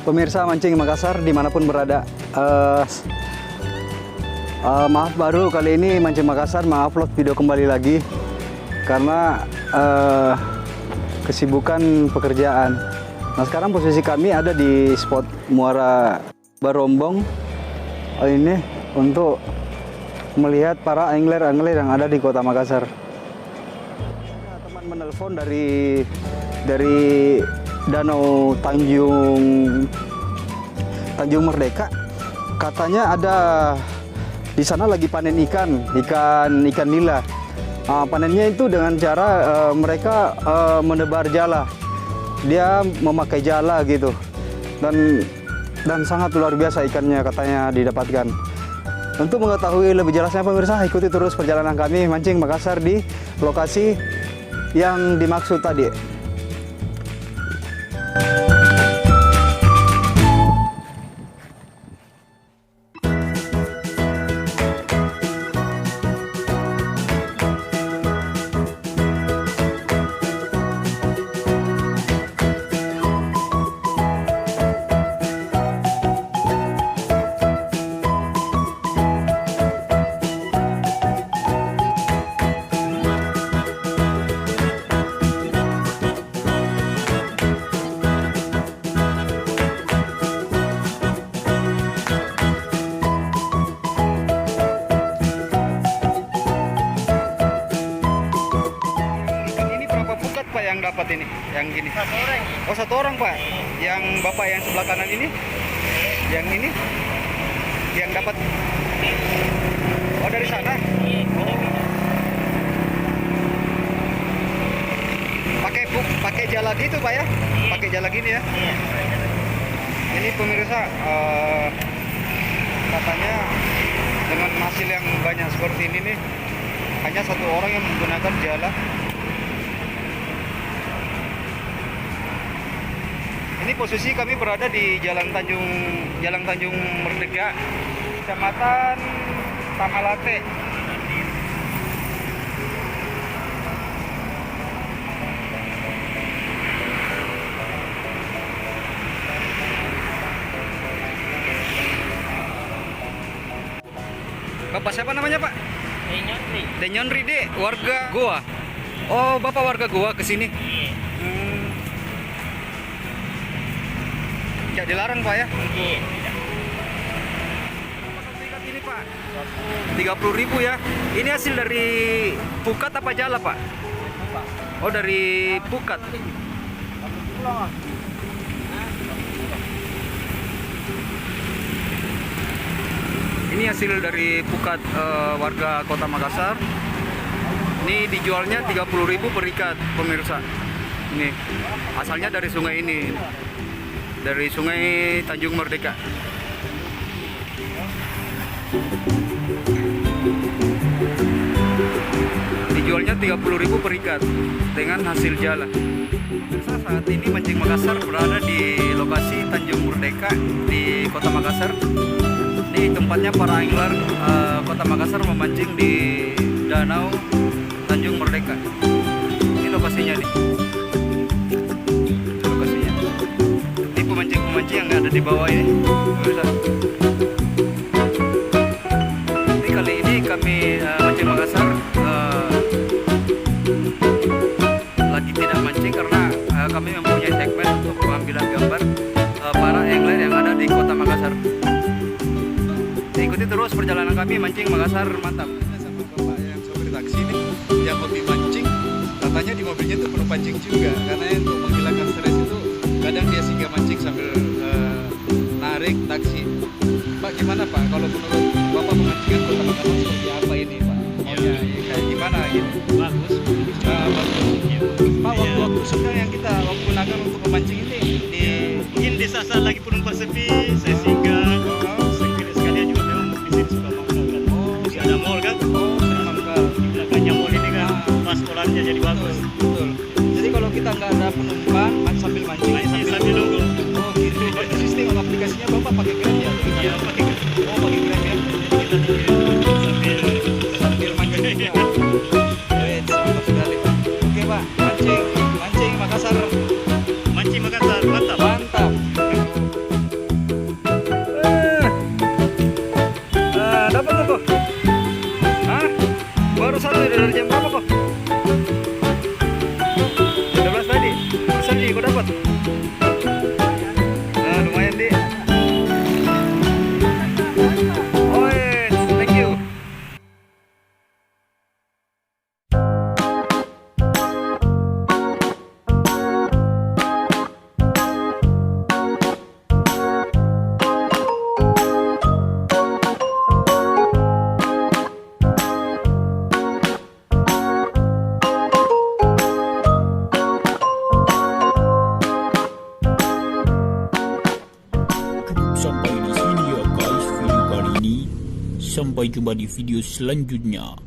Pemirsa Mancing Makassar dimanapun berada, maaf baru kali ini Mancing Makassar mengupload video kembali lagi karena kesibukan pekerjaan. Nah sekarang posisi kami ada di spot Muara Barombong ini untuk melihat para angler-angler yang ada di Kota Makassar. Teman menelpon dari Danau Tanjung Merdeka, katanya ada di sana lagi panen ikan nila. Panennya itu dengan cara mereka menebar jala. Dia memakai jala gitu, dan sangat luar biasa ikannya katanya didapatkan. Untuk mengetahui lebih jelasnya pemirsa, ikuti terus perjalanan kami Mancing Makassar di lokasi yang dimaksud tadi. Yang dapat ini, yang gini. Satu orang. Oh, satu orang Pak. Yang Bapak yang sebelah kanan ini, yang ini, yang dapat. Oh, dari sana. Pakai jala gitu Pak ya? Pakai jala gini ya? Ini pemirsa, katanya dengan hasil yang banyak seperti ini nih, hanya satu orang yang menggunakan jala. Ini posisi kami berada di Jalan Tanjung Merdeka, Kecamatan Tamalate. Bapak siapa namanya Pak? Denyonri De, warga Goa. Oh, Bapak warga Goa kesini? Tidak dilarang Pak ya? Ini Pak 30.000 ya. Ini hasil dari pukat apa jala Pak? Oh, dari pukat. Ini hasil dari pukat warga Kota Makassar. Ini dijualnya 30.000 per ikat pemirsa. Ini asalnya dari sungai ini. Dari Sungai Tanjung Merdeka. Dijualnya 30.000 per ikat dengan hasil jala. Saat ini Mancing Makassar berada di lokasi Tanjung Merdeka di Kota Makassar. Ini tempatnya para angler Kota Makassar memancing di Danau Tanjung Merdeka. Ini lokasinya nih. Pemancing yang ada di bawah ini. Jadi kali ini kami Mancing Makassar lagi tidak mancing karena kami mempunyai segmen untuk pengambilan gambar para angler yang ada di Kota Makassar. Ikuti terus perjalanan kami Mancing Makassar, mantap. Sama bapak yang sopir taksi ini yang hobi mancing, katanya di mobilnya itu penuh pancing juga, karena untuk menghilangkan stres itu kadang dia singgah mancing sambil narik taksi. Pak, gimana Pak kalau menurut Bapak pemancingan Kota Makassar seperti apa ini Pak? Maunya kayak gimana gitu? Bagus. Bagus. Pak, waktu sedang yang kita gunakan untuk memancing ini mungkin di saat lagi penumpang sepi, saya singgah. Sekalian juga memang di sini suka mangkal kan. Masih ada mall kan? mangkal. Di belakangnya mall ini kan pas kolamnya jadi bagus. Betul. Jadi kalau kita nggak ada penumpang sambil mancing Sambil nunggu. Oh gitu. Sistem aplikasinya Bapak pakai Grab ya? Iya, pakai Grab. Oh, pakai Grab ya? dari jam berapa kok? 12 tadi. Besar Ji, kau dapat? Nah, lumayan Di. Oh yes, thank you. Sampai di sini ya guys video kali ini. Sampai jumpa di video selanjutnya.